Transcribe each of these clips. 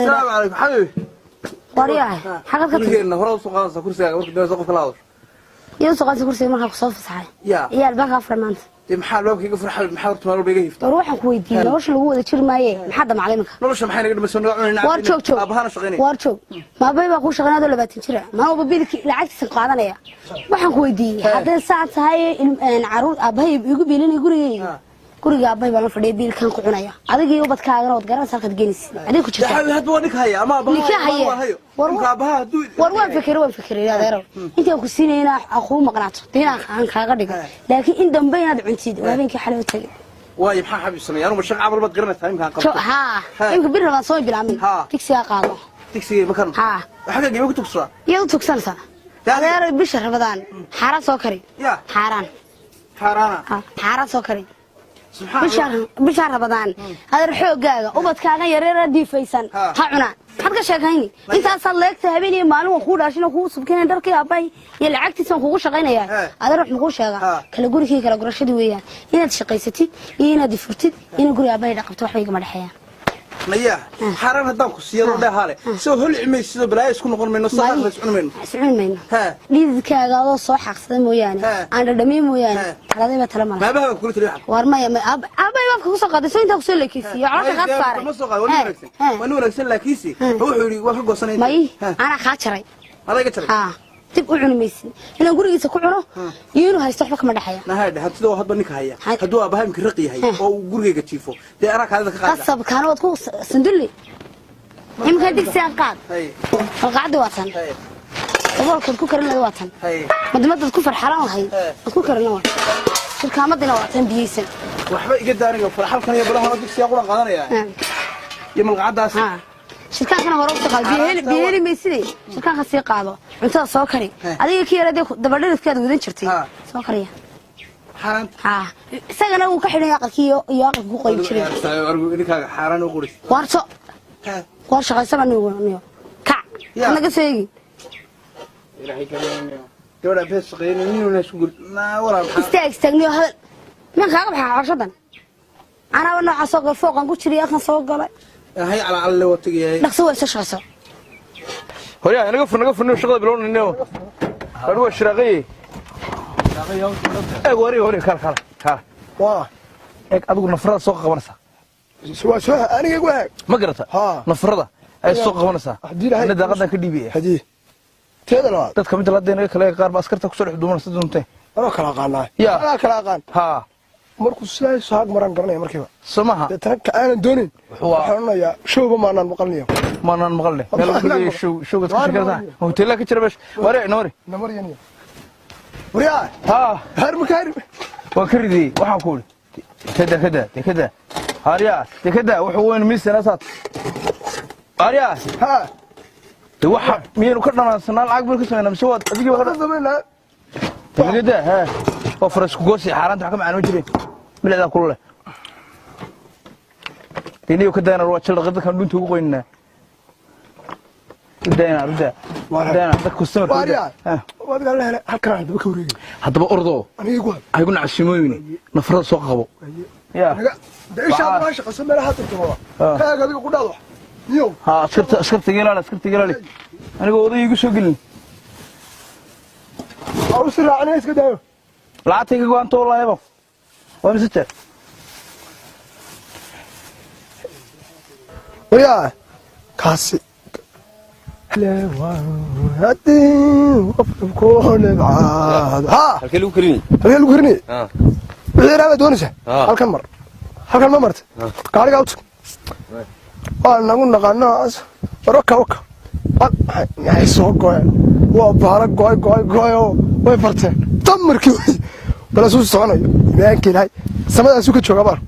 السلام عليكم حبيبي ورياي حاجة كتير إنه هرا وسوق هذا كرسي وقت ده سوق فلاور يوسف قصدي كرسي ما خصوص صحيح يا البقى فرمانت محل بابك يقفل حل محل تمر بيجي يفتح روح كويدي لوش اللي هو ده شير مايه محد معلمك لوش محل يقدر بس نوع وارشوك أبهانا شغيني وارشوك ما بيبقى أخو شغلنا دول باتين شرع ما هو ببيلك العكس القاعدة يا waxaan ku weydiiyay hadda saacad tahay in caruur abahay igu biilin guriga abahay baan fadhiyay biilkan ku cunaya adiga iyo badkaaga wad garan salkad geenis adiga ku jirta hadda waa haya ama abahay war waan fikiray adeero inta ku siinayna aquu maqnaato diina aan kaaga dhigo laakiin in dambe inaad cuntid habeenkii xalay tagay واي محا حبيب سمي أنا مش عابر بتقرن الثاني كان قبل ها يمكن بيرنا ما صوي بالعمل تكسي قاضو تكسي مكان ها حاجة جيبك تكسر يلا تكسر سا هذا بشر رمضان حارة سكري حاران حارة سكري بشر رمضان هذا الحوق جاء وبتكاغا يرير دي فيسان هعنا حد شاكيني انت صليت هبيني مالو وخود عشان اخو سبكين دركي اباي يلعقتي سان كوغو شقينيا هذا روح نقول شيغا كلا غوريكي كلا غورشدي ويان inaad shaqaysatid inaad furtid in guriga abay dhaqabto wax iga madaxayaan maya xaran hadaan ku siiyado dhahaale soo hol cimaysido balaa isku noqon meeno saaqad iscunmayno lidkaaga oo soo xaqsaday mooyaan aan dhadhamay mooyaan xaladayba tala malaha maabaha ku tiri war maya abay wax ku soo qaaday soo inta ku soo leekisiyo caloosha qaad saaray ma soo qaaday wani wanaagsan laakiisi wuxuu yiri waa ka goosanay may ana xaajaray adiga jaray tib u cunmaysin inaan gurigiisa ku cuno iyo inuu haysto waxba kama dhaxaya nahaade hadii hadba ninka haya haduu abahamki raqi yahay oo guriga jiifo de ana kaada ka qaad qasab kaana wad ku sanduli imka digsi aan qaad qaad waatan walku ku karin waatan madamada ku farxalan wahay ku karin shirkaamadina waatan biyeysan waxba iga daariga farxalkan iyo balaha digsi aan qaadanaya yamal qaadaas shirkaan kana hore u soo qaad biyeli meysay shirkaan ka sii qaado cuntada soo kari adiga kii yaradii dabadheedkeeda gudan jirtay soo kariya xaraan isagana uu ka xidhay aqalkiyo iyo aqalku qoyn jiray idinkaaga xaraan u quris warso war shaqaysan anigu ka anaga seegi ilaahay kaleeyo gabadha bes shaqeynay inuu isku na wala istaagniyo hadal ma kaaga baxaa cashadan ana wana soo fooqan ku jiray kan soo galay هاي على الله وتجي نقصوا الشاشة هيا أنا قفنا شغل بلون إنه هو الشراغي وري كار واه إيه أبغى نفرض سوق غمرسة سوا أنا يقول ما قرأتها نفرضها أي سوق غمرسة أنا ده قدنا كدي بيه هدي تهذا لا تتكلم تلا دينا كلا قارب أسكرتك كسر حدود مرسة دونته أنا كلا قانا يا أنا كلا قان ها markuu saag maran garanay markiiba samaha dadka aan doonin waxaanaya showba maanan maqalniyo meel show ka shaqada hotel ka jira bash wari noori namariyani wariya har makaari waa karidi waxa ku kada hariya kada wuxuu weyn miisana saad hariya de waxa miyanu ka dhanaansanaa lacag bil ka sameeyna mise waad adiga waxa sameeyna kada وفرس كوسي حارنت حكم عنو جري بلاد كله تيني وكدانا رواتشل رقدك كان دونتو قوينا داينا دك كستمر واريا واد قال له halkan hadaba ka wareegi hadaba ordo anigu aygu nacsimooyini nafrada soo qabo ya deesha ma shaqo meelaha tirtimo kaaga adiga ku dhaado niyo ha askarta gelaale anigu oday igu soo gelin aw siraacna iska daayo laatiga go'aanto wallahi ba waa misate wariya kaasi هادي وقفكون بعاد ها هلكلو كريني غير هذا دونسه هلكن ما مرت قاري اوت انا نقول وكا يا سو غوي وبارك غوي way farteen tamarkii bala soo soconayo maankii hay samada suuqa jooga bar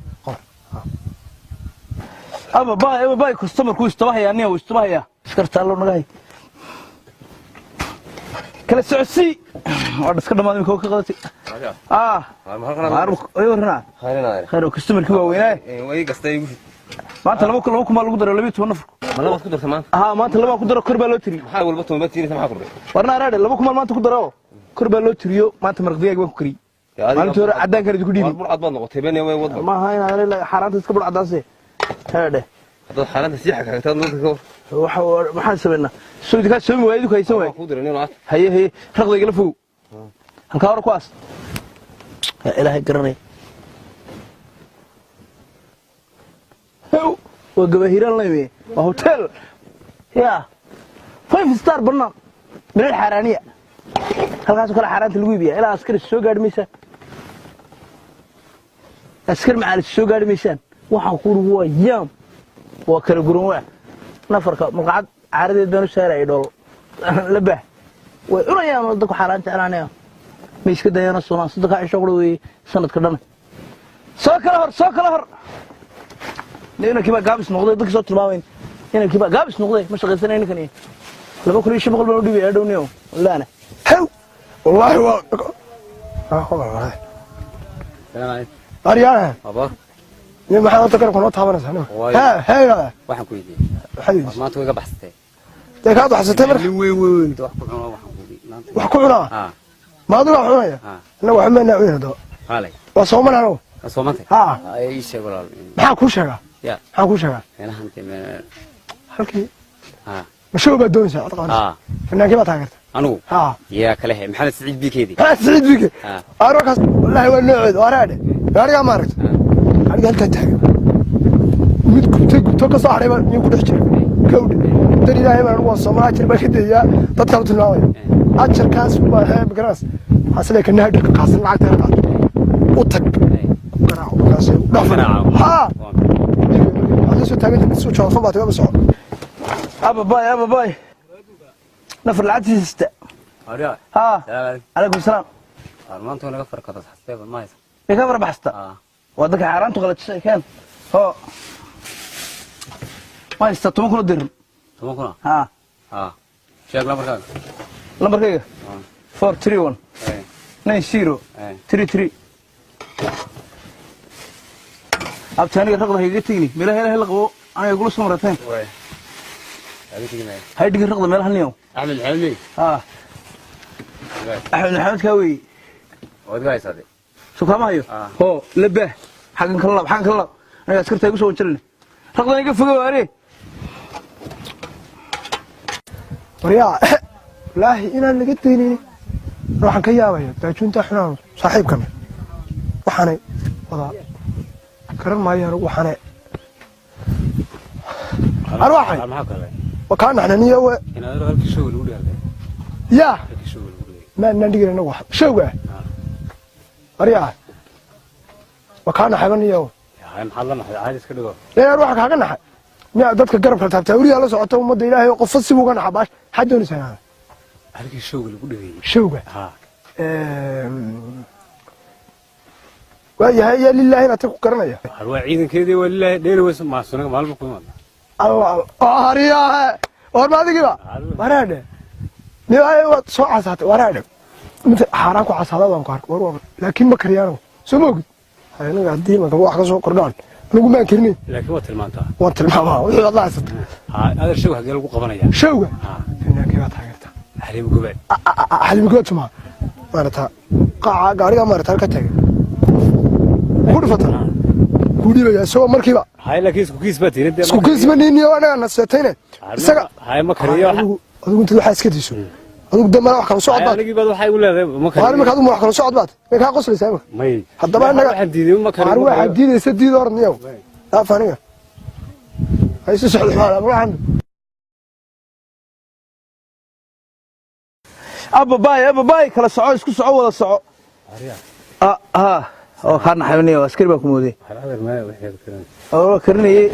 aba bay customer ku istabahaya aniga istabahaya iskarta loo nagahay kala socodsi waa iska dhamaadin koo ka qadatay khayr customer ku waaweynaa way gastay maanta laba kuma lagu daro 12 nafar ma laba ku darto maanta maanta laba ku daro kor baa loo tiri waxa walba tooma tiirisa maxaa kordhay warna araade laba kuma maanta ku daro kor baa loo tiriyo maanta marqadiga baan ku kari maanta hore cadaan kale ku dhiibi war cad baad noqotay been way wad ma hayna xaraanta iska bur cadaase heede هذا حالات سياحة كانت تنظر waxaan sameynaa soo dika soo waayid ku haysan waay ku diray inaad haye raqdiga la fow halka hor kuwaas ilaahay garanay waa gabahiran leeyahay waa hotel ya 5 star barna meel xaraaniya halkaas kala xaraanta lagu iibiyaa ilaa askari soo gaadhmaysa askar macalin soo gaadhmaysan waxaan ku rugo waa yaam waa kala guran waa nafarka maqaad caaradeed baan u saaray dhol labah way urayaan dadku xaraanta alaanaya ma iska dayana Soomaan saddex cisho qodobay sanadka dhan soo kala hor neena kiba gaabis noqday dadka soo tilmaameen inay kiba gaabis noqday ma shaqaysanayeen kan laba kulli shaqo baan u dhibay dhowniyo laana haw wallahi waa أريانا أبا ما حد أتذكر قناة تابنا سنة ها واحد كويدي ما توقع بحثته تكاد بحثته مرة وين وحكونا ما أدري حنايا أنا وحملنا عينه ده هالي وصومنا له صومته ها أي شيء ولا ما كل شيء يا كل شيء أنا هنتي من حكي مشو بدون ساعة طبعا إنك كيف تاجرت أنو يا كله محل سعيد بيك هذي سعيد بيك أروح والله هو النوع وراده يا مارك أنا قلت تاجر متكتك صاحبي ما يكون يحكي كود تري لا يبغى هو الصماعة تري بس كده تطلع تناوي أشر كاس ما بكراس حصلك النهار قاصر معك ترى وتك قراء وكاس ها هذا شو تاجر تسوي شو صباح تبغى بسرعة أبا باي نفر العدسي ستة أريا عليكم السلام ما أنتوا نقفر كذا حسيت ما يصير يكفر بحسته وذاك حرام تغلط شيء كان هو ما يستطيعون كل درهم تمام كنا شيء لمبر كذا 431 90 33 أبتاني الرقم هيجي تيجي ملا هلا قبو أنا يقول اسمه مرتين هاي دقيقة الرقم ملا هاليوم أحمد الحلمي أحمد الحمد كوي ودقاي صديق شو كم هيو هو لبه حقن كلام أنا أذكرت يقول شو نشلني رقم يقف فوق وري وريا لا هنا اللي قلت لي راح نكيابه تاجون تحنا صاحب كم وحنا وضع كرم ما يهرب وحنا أروح وكان احنا نيو هنا هذا الشغل ولي هذا يا ما ندير أنا واحد شو وريا وكان حبني يو يا محلنا عايز كده لا روحك حقنا حق ما dadka garabka taabtaa wariya la socoto umada ilaahay qof si buugan xabaash xadoon sanaa halkii showga lagu dhageeyay showga waayahay ya lillahi la taku karanaya harwa ciidankeedii wallahi dheeri weys ma sunaga maalmo ku imaan hariya war maadigiba waraade niyaay wad soo casaatay waraade inta xaraan ku casaada waan ku arko war laakiin ma kariyaan soo moogid anaga hadii ma wax ka soo kordhaan lagu ma kirnay laakiin waa tilmaantaa wixii Allah asad هذا الشوق حق lagu qabanaya showga inaa kiba taageerta xalib goobad tuma marata qaaca gaariga marata ka tagay ku dhufata ku dhibaya soo markiiba hay laakiin isku kiis baa tiirada isku kiis ma niyo anaga nasatayna isaga hay ma kariyo adigu inta waxa iska diiso adigu damana wax kala socod baad anigi baad waxay u leedahay ma kariyo war markaad wax kala socod baad ma ka qoslaysaa may hadaba anaga waxaan diiday ma kariyo war waxa diidaysa diid orniyo afaniga ay soo xalaal waxaan أبا باي كلا سعو اسكو سعو ولا سعو أو خارنا حيوانية واسكري باكم ودي هذا الماء وحيد كرني أو كرني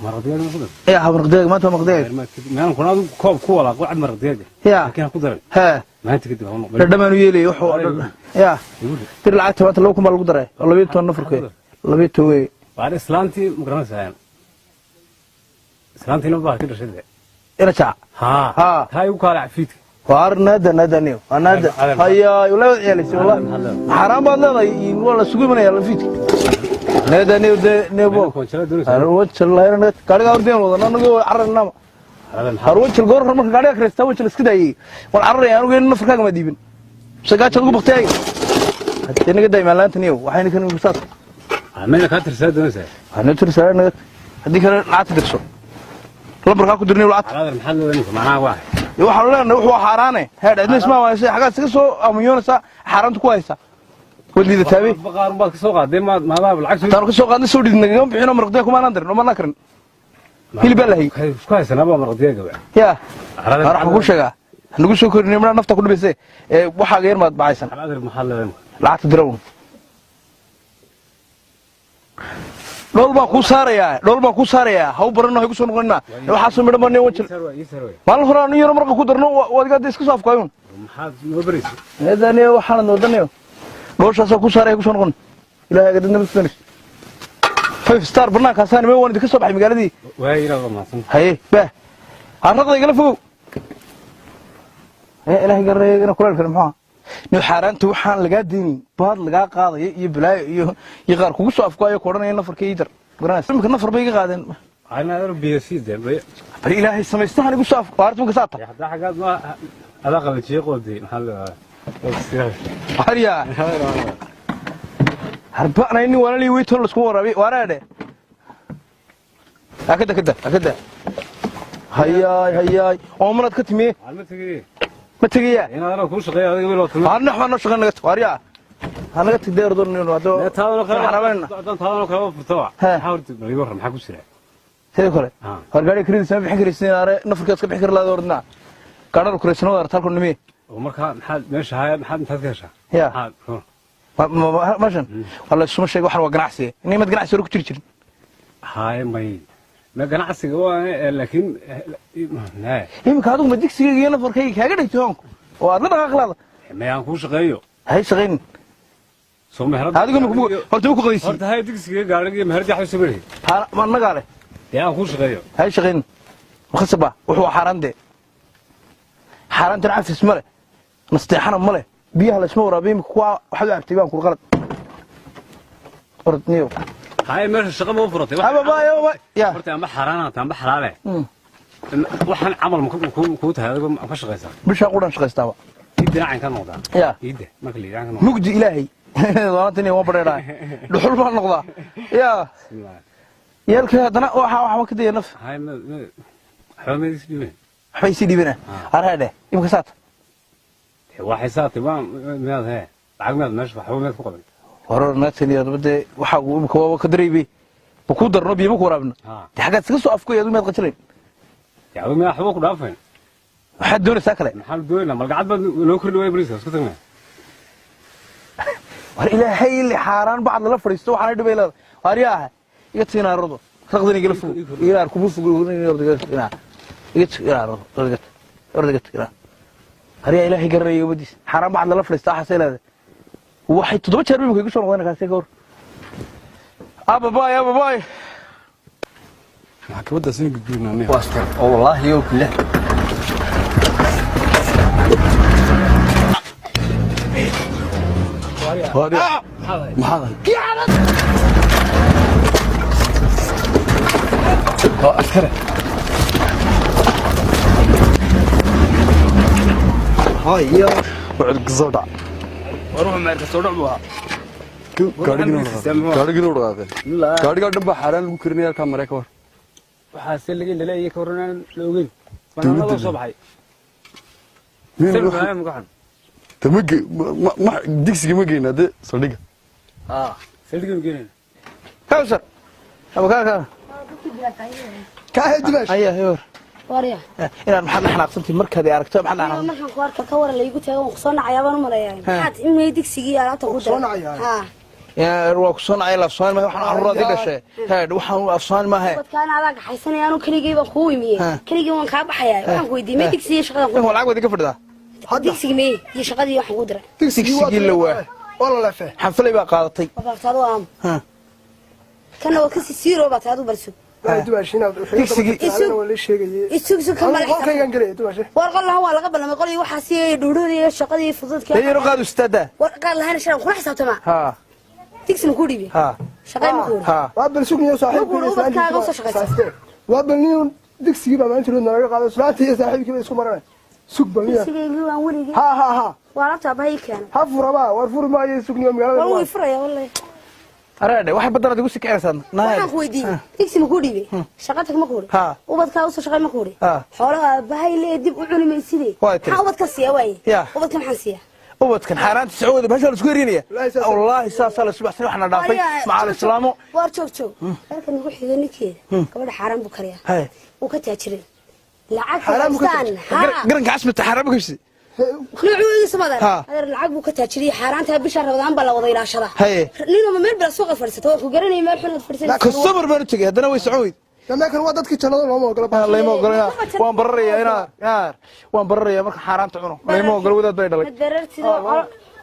مرضيات ما خذ إيه مرضيات ما تو مرضيات ما أنا كنا كوب كولا قاعد مرضيات يا لكن أقدر ها ما أنت كده هم لما نيجي وحو يا ترى العتبة ما تلوكم على القدرة الله بيتو النفر كي الله بيتو وي بعد إسلامتي مقرن سايم إسلامتي نبغى كده شدة إرجع ها هاي وكالة عفيت وار نادا نيو نادا هيا ولا يالس والله حرام والله والله سوق من يلا فيك نادا نيو نيبو هروج الله يرنا كارغا وردين ودا نغو عرنا هروج الغور مرك غاريا كريستا وجل اسك داي wal carar aan ugu nafrkaaga ma diibin sagaacha ugu baqtay hadii naga day maalinta niyo waxayna kan ugu saad amina ka tirsaad doonaysaa waxayna tirsaad هديك لعت درسو لبركا ku dirnay lacag هذا المحل وين معنا واحد waxaan leenahay wuxuu xaraanay heed adna isma waayay xagaa iska soo amuyoonaysa xaraanta ku haysa wadliida taabay baqaar baad ka soo qaaday ma hada lacag taan ka soo qaadnay soo dhidnay bixino marqday kuma aan dirin ma nakrin hilib lahay isku haysana ba marqday gabar ya arax ku sheega nagu soo korinay ma nafta ku dhibaysay waxa geer maad bacaysan هذا المحل وين lacag dirown دول ما كو ساريا هاو برنا هيكو سو نقولنا waxa soo midho marnay wajil mal horaan yar marka ku darno wadiga iska soo afkaayun maxaad noo baraysi heedani waxaan wadanayo dooshaas ku saaray ku soo noqon ilaahay gadadna bisnis 5 star barnaamijka saan ma waan idin ka soo baxay magaaladii way ila maasan haye ba arrada igala fogo ilaahay gareeyna kuleel kale maxaa noo xaaraanta waxaan laga diinin baad laga qaaday iyo bilaayo iyo qaar kugu soo afkaayo koodhanay nafarka idar garanaysa imka nafar bay iga qaadeen ana RBC bay ilaahay sameystaan igu soo afkaartu ka saata hada xagaad ma ada qabajiye qoodi maxal hariya harbana inni wala li weyto la isku waraabay waraade akada hayay oo marad ka timi ما تجيه أنا أنا كل شقي هذا يقول لك أنا إحنا شغلنا قط واريا أنا قط تقدر دور نيو هذا هذا كلام هذا كلام فتوى حاول يورم حكوا سريع هذا كله هرجع كريد سامي بحكي ريسين أرى نفر كاس كبحكي لا دورنا كانوا كريسنا ورا تركوا نمي ومركها محل مش هاي محل تذكرش يا ما ماشن والله شو مش يقول حلوة قناعسي إني ما تقنعسي روك تري هاي ما قناعسي هو لكن لا يمكن هذا ما ديك سيجي أنا فركي كهجر يتوانك وأنا بقى خلاص ما ينكوش غيو هاي شغين سو مهرب هذا كم كم قلت لكم قديسي قلت هاي ديك سيجي قارني مهرج حي سبري ها ما نقاله يا ينكوش غيو هاي شغين مخصبة وهو حرام ده حرام تنعرف اسمه نستيحنا مله بيها الاسمه ورابيم كوا وحدا عبتيبان كل غلط أردنيو هاي مش الشغل مو فرطي يا فرطي أنا حرانة أنا حلالة waxaan amal ku tahay ma ka shaqeysaa bisha quran shaqeystaa idina aan ka noqdaa ya ida marka liidaan ka noqdaa mugdi ilaahay doonatani waa bareeraa dhuxul baa noqdaa ya yalka hadana waxa ka deeyay naf hay ma xoomeedis dhibeen waxay si dhibina araade imka saat waxay saatay ma meed he lacag meed meesh waxa xoomeed ku qaban warar naatani yadbade waxa uu imka waa ka dareebay ku darno biyo ku waraabna xagaad iska soo afku yadu meed qajileen يا عمي ما حبوك دافين واحد دون ساكله محل دون ما قعد لو كل وين بريس اسكت ما والهي اللي حاران بعض لا فريستو waxaan dhibayla wariyaha iga tiina rado raqdani galfu ila ku buuf ina iga rado hariya ilaahi gareeyo badis xaraan بعض la fariisto xaseelada waxay 7 jeer bimka igu soo noqdeen kaasay goor aba baay maxkamadda sin gudbinaa واستر والله يوم بالله هذا محاضر يا عرض أذكره هاي يا بعد القصودع وروح معك الصودع بوها gaadhigii noo dhaqaaqay gaadhigaa dhanba xaaraan lagu karinaya halkaa mareyka war waxaa se laga leeyahay koronaan la ogeyn banaana loo soo baxay tamage digsiga ma geyna dee saldhiga saldhiga ma geyna كوثر أبو كاكا كاهد باش أيه يور واريا إن محل إحنا قسمتي مركز يا ركتب محل إحنا مركز كوارك كور اللي يقول تيجون خصونا عيابان ولا يعني حد إما يديك سجى على تقول خصونا عياب يا روك صنع عيال أفصال ما إحنا عرض ذيك الشيء هاد وحنا أفصال ما هي كان هذاك حسن يعني كل جيبه خوي مية كل جيبه كاب حياة وأنا قوي دي ما يديك سجى شغال هو العقد ذيك فردا ديك سجى مية يشغال يوح قدرة ديك سجى اللي هو والله لا فيه حنفلي بقى قاطي وقالوا عام كان هو كسي سيرو بتاعته برسو warqal laha waa laga ballamay qolay waxa si dhuudhuudii shaqadii fududka ay roqad ustada warqal lahayn shan qurax sabtama ha tigsin ku dhibi ha shaqay ma ku ha waa bal sugniyo saaxiibkiisa waa bal niyo digsiga baa maanta loo naga qaado salaantii saaxiibkiisa isku maranay sug baliya digsiga waan wariga ha waa la taabay keen ha furaba war furmaayo sugniyo magaalada waa furaya wallahi أراد واحد بدر أدي وسك عرسان waxaan ku weydiiyey digsi ma ku dhiibay shaqada ma ku dhiibay ها ubadka u soo shaqay ma ku dhiibay ها xoolaha bahay lee dib u cuni maysidee waaytay ubadka siiya way يا ubadka maxaan siiya ubadkan xaaraanta Sacuudi بهش السكرينية والله ساس الله سبحانه وحنا دافي مع الإسلام war joog halkan ugu xiga ninkeeda gabadha xaraan buu kariyaa هاي uu ka taajiray lacag xaraan قرن كعسمة حرام كيسي nuucooyinka samadan adeer lacag buu ka taajiriyay xaaraanta bisha Ramadaan baa la wada ilaashada ninoo meel bala suuqa fadhiisato oo ku garanay meel xun fadhiisato كسبر ما نتجي هذا نوي سعود لما كان وضعت كتشلون ما قال الله ما قال وان برريا هنا يا وان برريا مرك حرام تعمله الله ما قال وذا بيدلك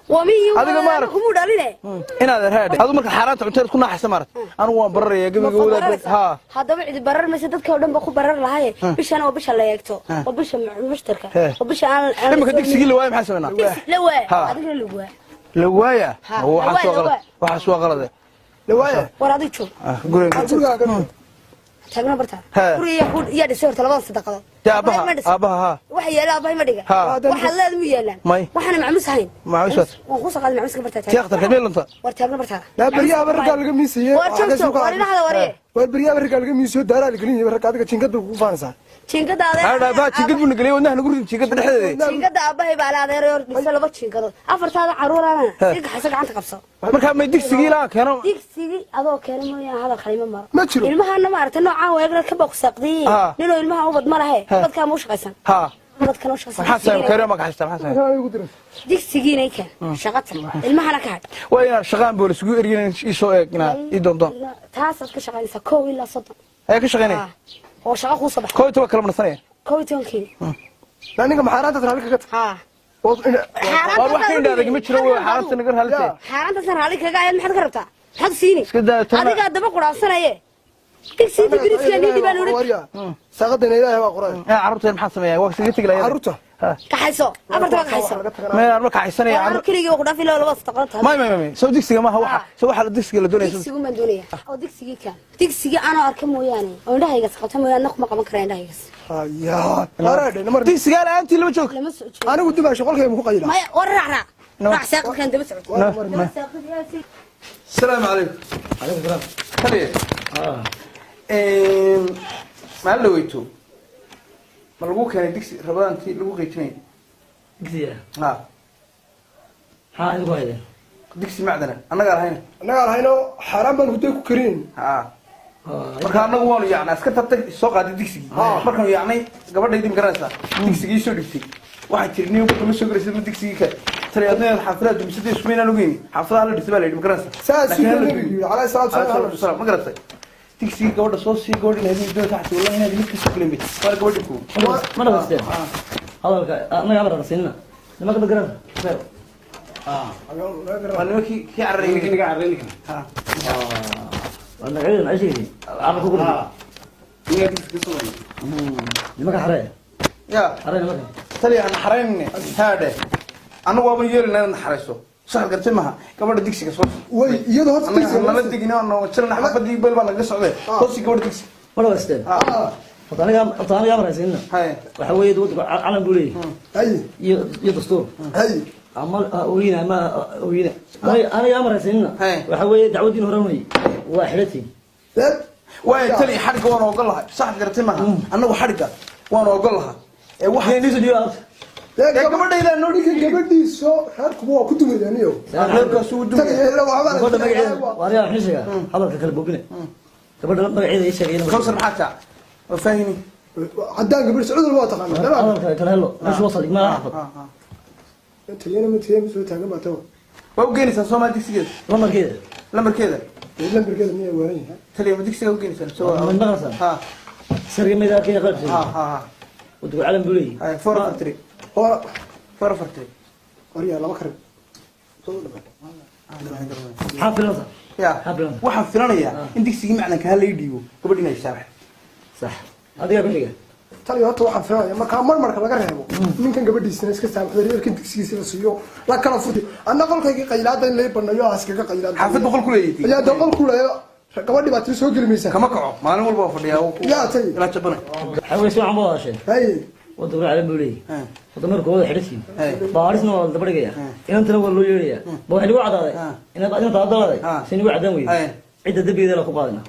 ومي هذا ما أعرف كم دارينه هنا هذا هذا مرك حرام تعمله تكون أحسن مرة أنا وان برريا قبل وذا ها هذا بعد برر ما سدد كودن بخو برر لهاي بيش أنا وبيش الله يكتو وبيش مشتركة وبيش أنا لما كنت تسجل لواي محسن هنا لواي هذا لواي لوايا هو حسوا غلط وحسوا غلط لوايا ورادي شو قولين تاجنا برتا قولي يقول يا دسور تلبان صدقة يا أبها وحي لا أبها ما دقة وحلا لازم يلا وحنا معمس هين معمس وخصوصا قال معمس برتا تأخذ كميل أنت ورتاجنا برتا لا بريا برجع الجميسية ورنا هذا وريه بريا برجع الجميسية دارا الجليني برجع هذا كشينكت بوفانسا شينكت هذا هذا بقى شينكت بنقليه ونحن نقول شينكت نحن شينكت أبها يبقى على هذا مثلا بس شينكت أفرت هذا عرورة أنا إيه حسك عنك قبصة ما كان ما يديك سجيلا كانوا ديك سجي هذا كلام يا هذا كلمة مرة ما تشرو المها أنا ما أعرف إنه عاوي يقدر كبق ساقدي لأنه المها هو بد مرة هي بد كان مش قيسان بد كان مش قيسان حسن كريمك حسن ديك سجي نيكا شغلتها المها أنا كهاد وين شغال بوليس يقول إرينا يسوي كنا يدون تاسس كشغال سكوي لا صدق هيك شغالين هو شغال خو صباح كوي توكل من الثانية كوي تونكي لأنك محارات ترى لك كت والله كين ده قمت شروي حارات نقر هالتي حارات ترى عليك قاعد ما حد قربتها حد سيني كده هذه قاعد بقول عصنا إيه ديك سيدي بريس كان يدي بالورد ساقدنا إلى هوا قرآن يا عربتي المحسن يا وقت جيت قليل عربته كحيسو أفرت كحيسو ما أعرف كحيسان يا عرب كل يوم قدام في لا بس تقرأتها ما سو ديك سيجا ما هو سو حال ديك سيجا لدوني ديك سيجا من دوني أو ديك سيجا كان ديك سيجا أنا أركم وياني وده هيجس قلتهم ويا نخ ما كرين ده هيجس يا أراد نمر ديك سيجا أنت اللي بتشوف أنا قلت ما شغلك يا مخيلة ما ورع راح ساق كان دبس السلام عليكم عليكم السلام خليه ما لويتو ما لقوا كان ديك ربان تي لقوا قيتنين دكسية ها إنت واحدة ديك معدنا أنا قال هنا أنا قال هنا حرام بنقول كرين marka anagu waanu yaacnaa iska tabtay soo qaaday digsigii markaanu yaacnay gabadhaydii magaranaysaa digsigii soo dhigtay waxaa jirnay ugu kama soo garaysay digsigii ka taliyaadna xaafadaha dumsada ismeeyaan ogeyn xaafadaha la dhisay baa la yidhi magaranaysaa saasi على الصلاة والسلام magaratay digsigii gabadha soo sii gabadha ilaahay doon taxti wallahi inaad mid ka soo kaleemay waa gabadha ku ما نفسي هذا أنا قبل رسينا لما قبل قرر waa kii carreeyay أنا قاعد عشيري أنا كوكو لما كحرية يا حرية لما تلي أنا حريني هذا أنا وابن يوري أنا حريصه صح قلت معها قبل ديكسي كسر وي يده هات أنا ما بدي جينا أنا وشلنا حبة يبل بالله قص عليه بس قبل ديكسي ولا بستين أنا قام رأسينا هاي وحوي دود على بولي هاي يدستور هاي عمال أوينا ما أوينا أنا قام رأسينا وحوي دعودين هرمي واحدتي لا وتلي حرقة وأنا أقول لها صح قلت معها أنا وحرقة وأنا أقول لها واحد نيسو ديوار لا قبل ده إذا نوريك قبل دي سو هركبوا كتب يعني هركبوا سودو قبل ما قاعد واريا حنشة حضرتك كلبوبنا قبل ما قاعد يشتغل خمسة محاتا وفاهمني عدان قبل سعود الواطن حضرتك كلهلو مش وصل ما أعرف أنت هنا متهم سويت حاجة ما تو وجيني سو ما ديكسي لما كده لما كده لما كده مية وين تلي ما ديكسي وجيني سو من المدرسة ها سرقة ميدا كده غير شيء ها وتقول علم بولي هاي فور فرتري فور فرتري وريا لا مكرم حافل نصر يا واحد فلانية انت سيجي معنا كهلا يديو قبل ما يسامح صح هذه قبل ليه ترى يا واحد فلانية ما كان مرة laga reebo ninkan gabadhiisana iska saamxday reerkin digsigiisa la siiyo la kala furti anna qolkayga qaylaada in la banayo askaga qaylaada xafid boqol ku leeyay yaa boqol ku leeyo gabadhi baad soo gelmaysaa kama kaco maalin walba fadhiyaa yaa tay ila jabana حاول يسمع عن بعض شيء هاي wadda gura calan buu leeyahay wadda marka wada xidhasiin baarisna waa daba dhigaya inantana waa loo yeedhaya ba waxay lagu cadaaday inaad taadaladay si nagu cadaan weyday cidda dembigeeda la ku qaadina